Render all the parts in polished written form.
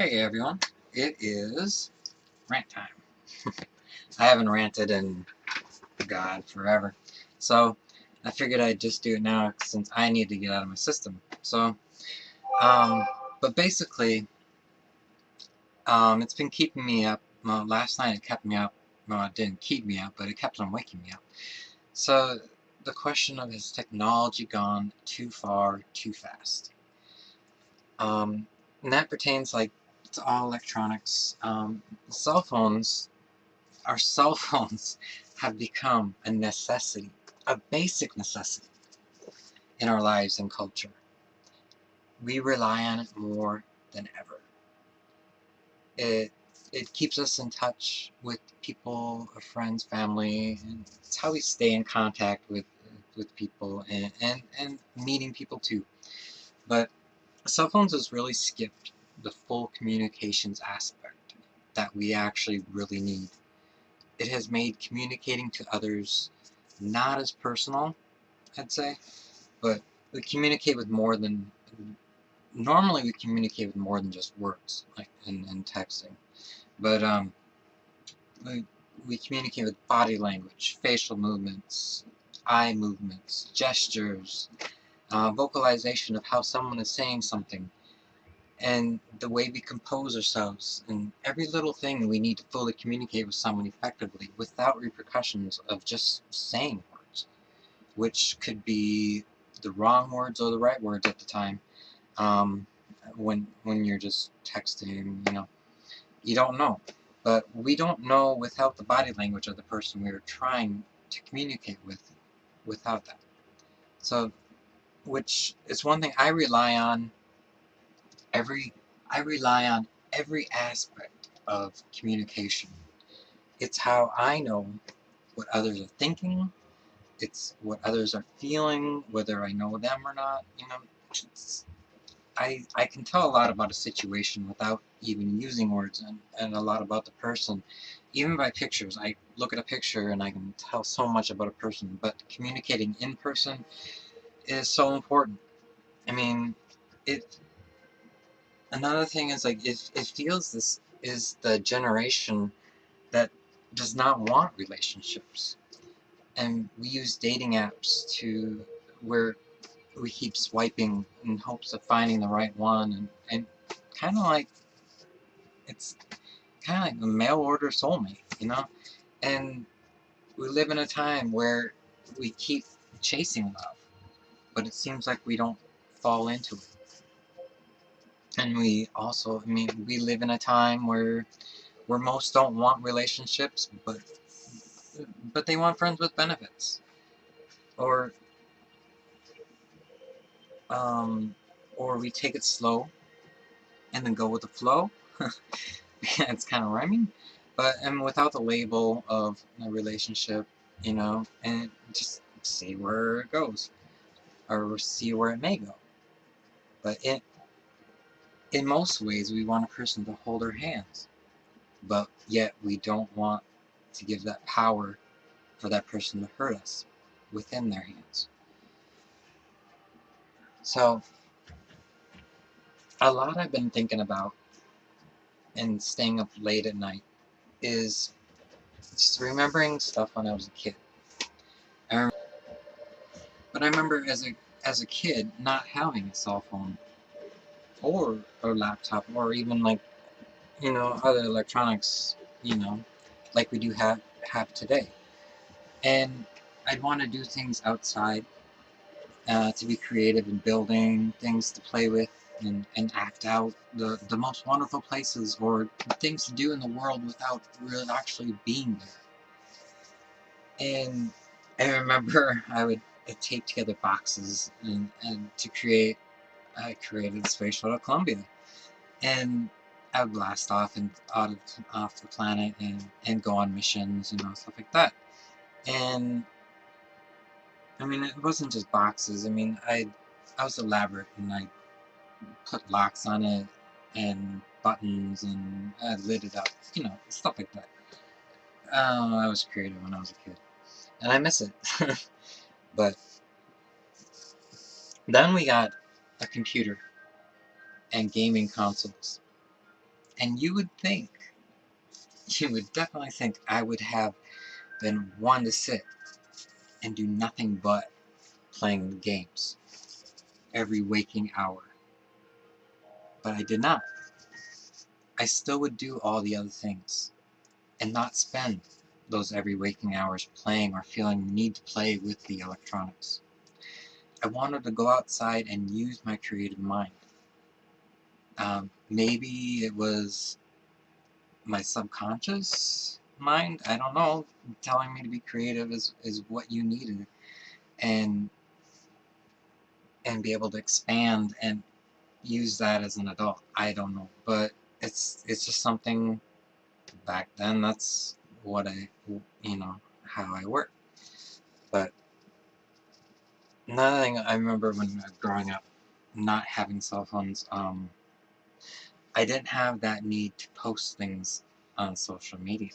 Hey everyone, it is rant time. I haven't ranted in, God, forever. So I figured I'd just do it now since I need to get out of my system. Um, but basically, it's been keeping me up. Well, last night it kept me up. Well, it didn't keep me up, but it kept on waking me up. So the question of has technology gone too far, too fast? And that pertains to all electronics. Cell phones Our cell phones have become a necessity, a basic necessity in our lives and culture. We rely on it more than ever. It it keeps us in touch with people, our friends, family, and it's how we stay in contact with people and meeting people too. But cell phones has really skipped the full communications aspect that we actually really need. It has made communicating to others not as personal, I'd say, but we communicate with more than normally we communicate with more than just words, like in texting. But we, we communicate with body language, facial movements, eye movements, gestures, vocalization of how someone is saying something, and the way we compose ourselves, and every little thing we need to fully communicate with someone effectively without repercussions of just saying words, which could be the wrong words or the right words at the time. Um, when you're just texting, you don't know. But we don't know without the body language of the person we are trying to communicate with, without that. So, which is one thing every I rely on every aspect of communication. It's how I know what others are thinking. It's what others are feeling, whether I know them or not. It's, I can tell a lot about a situation without even using words, and a lot about the person, even by pictures. I look at a picture and I can tell so much about a person, but communicating in person is so important. I mean, it. Another thing is it feels this is the generation that does not want relationships, and we use dating apps to where we keep swiping in hopes of finding the right one, and kind of like it's kind of like a mail order soulmate. And we live in a time where we keep chasing love, but it seems like we don't fall into it. And we also, we live in a time where most don't want relationships, but they want friends with benefits, or um, or we take it slow and then go with the flow. It's kind of rhyming, but and without the label of a relationship, and just see where it goes or see where it may go. But in most ways, we want a person to hold our hands, but yet we don't want to give that power for that person to hurt us within their hands. So a lot I've been thinking about and staying up late at night is just remembering stuff when I was a kid. But I remember as a kid not having a cell phone or a laptop or even other electronics, like we do have today. And I'd want to do things outside, to be creative and building things to play with and act out the most wonderful places or things to do in the world without really actually being there. And I remember I would tape together boxes and to create. I created Space Shuttle Columbia, and I would blast off and off the planet and go on missions, stuff like that. And it wasn't just boxes. I was elaborate, and I put locks on it and buttons, and I lit it up, stuff like that. I was creative when I was a kid, and I miss it. But then we got a computer and gaming consoles, And you would definitely think I would have been one to sit and do nothing but playing the games every waking hour. But I did not. I still would do all the other things and not spend those every waking hours playing or feeling the need to play with the electronics. I wanted to go outside and use my creative mind. Maybe it was my subconscious mind, I don't know, telling me to be creative is what you needed, and be able to expand and use that as an adult. I don't know, but it's just something back then. That's what how I work. But another thing I remember when I was growing up, not having cell phones, I didn't have that need to post things on social media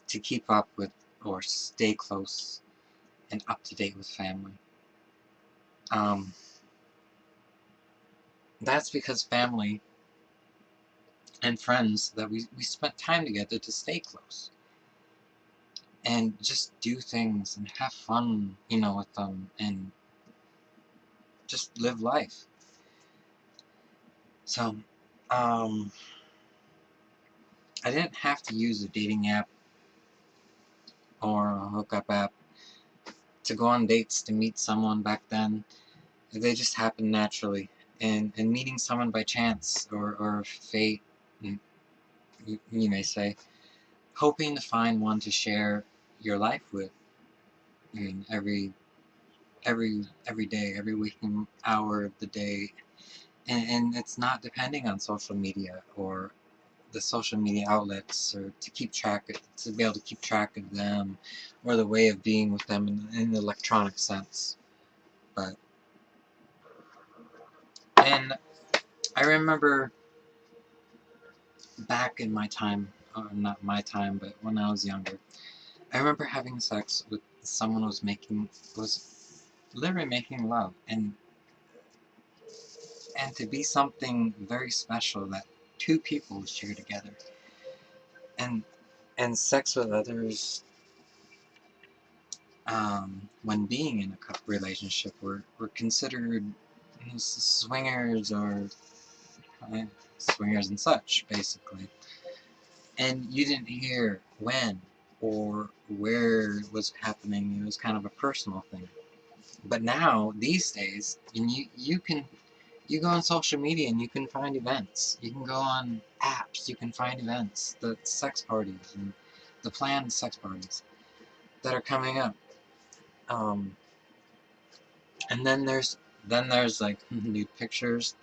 to keep up with or stay close and up to date with family. That's because family and friends that we spent time together to stay close and just do things and have fun, with them, and just live life. So, I didn't have to use a dating app or a hookup app to go on dates to meet someone back then. They just happened naturally. And meeting someone by chance or fate, you may say, hoping to find one to share your life with. I mean, every day, every waking hour of the day, and it's not depending on social media or the social media outlets, or to be able to keep track of them, or the way of being with them in the electronic sense. And I remember back in my time, or not my time, but when I was younger, I remember having sex with someone who was literally making love, and to be something very special that two people share together. And sex with others, when being in a relationship, were considered swingers, or swingers and such, basically. And you didn't hear when or where it was happening. It was kind of a personal thing. But now, these days, and you go on social media and you can find events. You can go on apps, you can find events, the sex parties and the planned sex parties that are coming up. And then there's like nude pictures.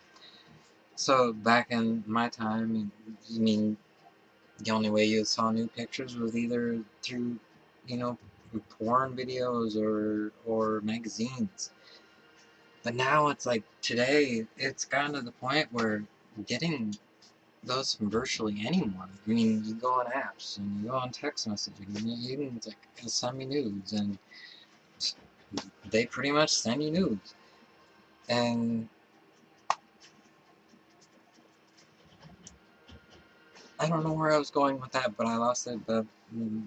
So back in my time, I mean, the only way you saw nude pictures was either through, porn videos or magazines. But now it's like, today, it's gotten to the point where getting those from virtually anyone. I mean, you go on apps and you go on text messaging and you can like send me nudes, and they pretty much send you nudes. And I don't know where I was going with that, but I lost it. But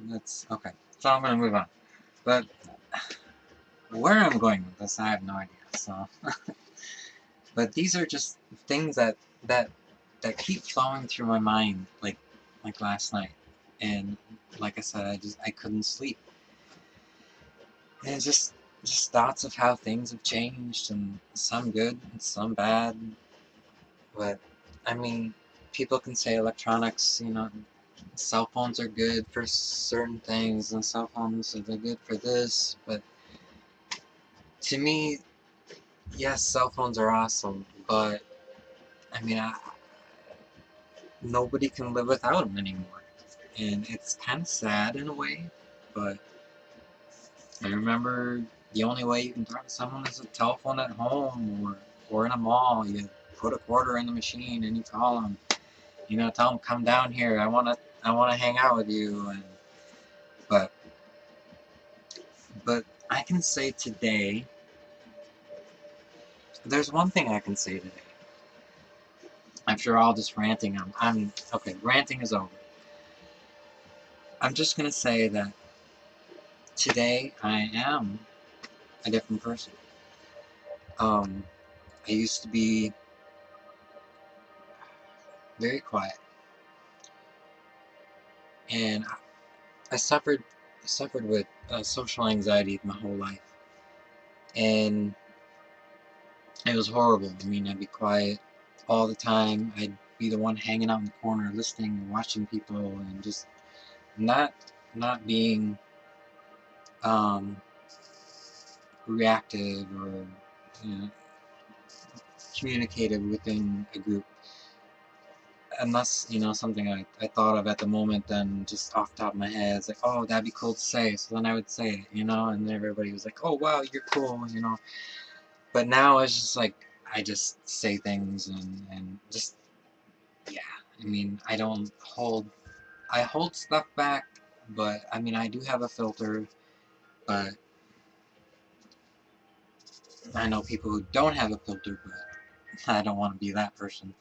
that's okay. So I'm gonna move on. But where I'm going with this, I have no idea. So, but these are just things that keep flowing through my mind, like last night. And like I said, I couldn't sleep. And it's just thoughts of how things have changed, and some good and some bad. But I mean, people can say electronics, cell phones are good for certain things, and cell phones are good for this. But to me, yes, cell phones are awesome. But I mean, nobody can live without them anymore, and it's kind of sad in a way. But I remember the only way you can talk to someone is a telephone at home, or in a mall. You put a quarter in the machine and you call them. Tell them, come down here. I wanna hang out with you. And but I can say today, there's one thing I can say today. I after all this ranting, okay, ranting is over. I'm just gonna say that today I am a different person. I used to be very quiet, and I suffered with social anxiety my whole life, and it was horrible. I mean, I'd be quiet all the time. I'd be the one hanging out in the corner, listening and watching people, and just not being um, reactive or, you know, communicative within a group. Unless, you know, something I thought of at the moment, then just off the top of my head, it's like, oh, that'd be cool to say. So then I would say it, you know, and then everybody was like, oh, wow, you're cool, you know. But now it's just like, I just say things and just, yeah. I mean, I hold stuff back, but I mean, I do have a filter, but I know people who don't have a filter, but I don't want to be that person.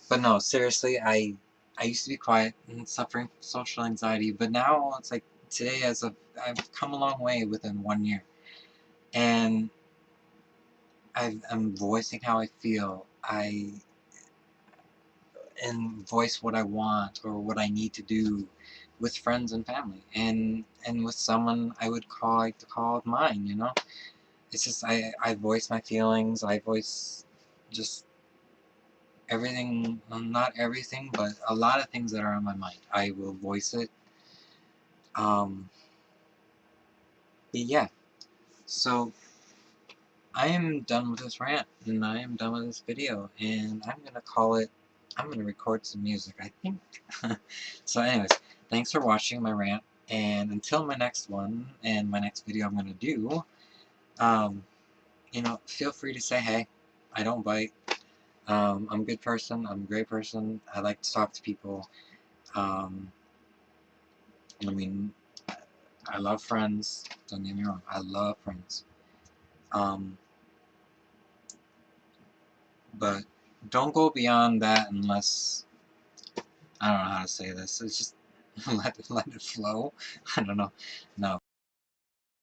But no, seriously, I used to be quiet and suffering from social anxiety, but now it's like today I've come a long way within 1 year, and I'm voicing how I feel. And voice what I want or what I need to do with friends and family, and with someone I would like to call mine. You know, it's just I voice my feelings. I voice just everything, well, not everything, but a lot of things that are on my mind. I will voice it. Um, yeah. So I am done with this rant, and I am done with this video, and I'm gonna record some music, I think. So anyways, thanks for watching my rant, and until my next one, and my next video I'm gonna do, um, you know, feel free to say hey. I don't bite. I'm a good person, I'm a great person, I like to talk to people. Um, I mean, I love friends, don't get me wrong, I love friends. But don't go beyond that unless, I don't know how to say this. It's just let it flow. I don't know. No.